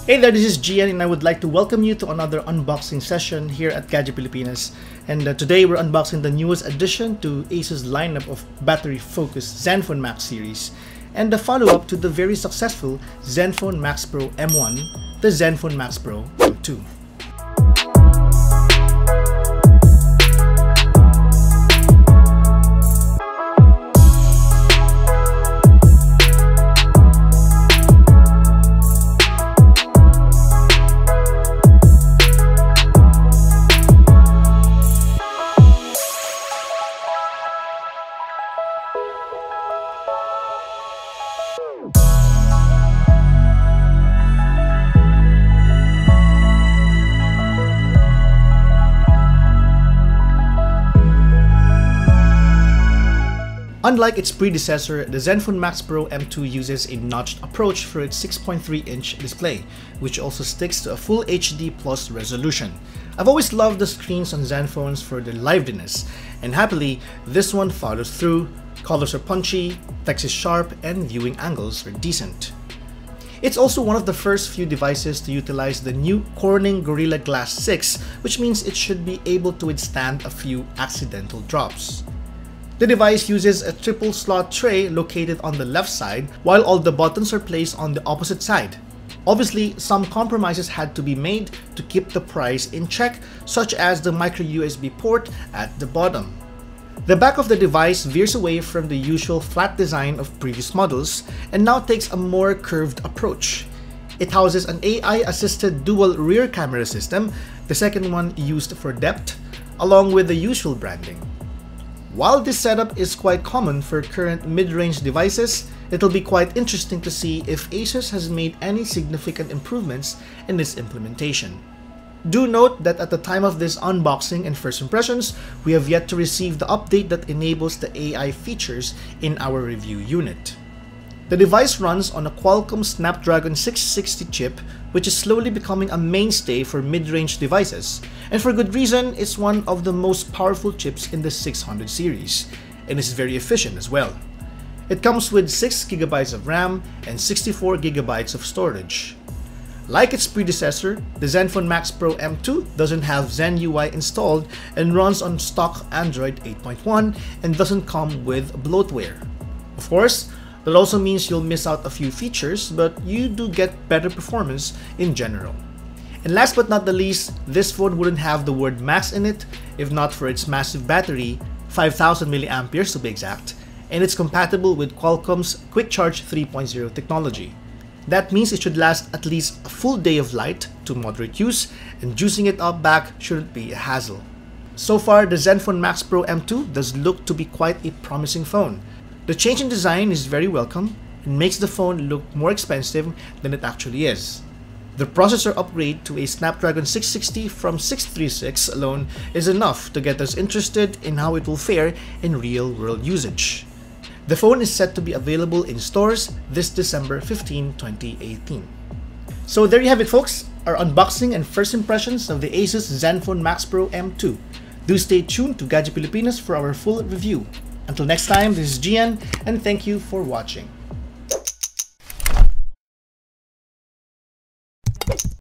Hey there, this is Gian and I would like to welcome you to another unboxing session here at Gadget Pilipinas. And today we're unboxing the newest addition to ASUS lineup of battery-focused ZenFone Max series and the follow-up to the very successful ZenFone Max Pro M1, the ZenFone Max Pro M2. Unlike its predecessor, the ZenFone Max Pro M2 uses a notched approach for its 6.3-inch display, which also sticks to a full HD plus resolution. I've always loved the screens on ZenFones for their liveliness, and happily, this one follows through. Colors are punchy, text is sharp, and viewing angles are decent. It's also one of the first few devices to utilize the new Corning Gorilla Glass 6, which means it should be able to withstand a few accidental drops. The device uses a triple slot tray located on the left side, while all the buttons are placed on the opposite side. Obviously, some compromises had to be made to keep the price in check, such as the micro USB port at the bottom. The back of the device veers away from the usual flat design of previous models and now takes a more curved approach. It houses an AI-assisted dual rear camera system, the second one used for depth, along with the usual branding. While this setup is quite common for current mid-range devices, it'll be quite interesting to see if ASUS has made any significant improvements in its implementation. Do note that at the time of this unboxing and first impressions, we have yet to receive the update that enables the AI features in our review unit. The device runs on a Qualcomm Snapdragon 660 chip, which is slowly becoming a mainstay for mid-range devices, and for good reason. It's one of the most powerful chips in the 600 series, and is very efficient as well. It comes with 6GB of RAM and 64GB of storage. Like its predecessor, the ZenFone Max Pro M2 doesn't have Zen UI installed and runs on stock Android 8.1 and doesn't come with bloatware. Of course, that also means you'll miss out a few features, but you do get better performance in general. And last but not the least, this phone wouldn't have the word Max in it if not for its massive battery, 5000 mAh to be exact, and it's compatible with Qualcomm's Quick Charge 3.0 technology. That means it should last at least a full day of light to moderate use, and juicing it up back shouldn't be a hassle. So far, the ZenFone Max Pro M2 does look to be quite a promising phone. The change in design is very welcome and makes the phone look more expensive than it actually is. The processor upgrade to a Snapdragon 660 from 636 alone is enough to get us interested in how it will fare in real-world usage. The phone is set to be available in stores this December 15, 2018. So there you have it, folks, our unboxing and first impressions of the ASUS ZenFone Max Pro M2. Do stay tuned to Gadget Pilipinas for our full review. Until next time, this is Gian, and thank you for watching.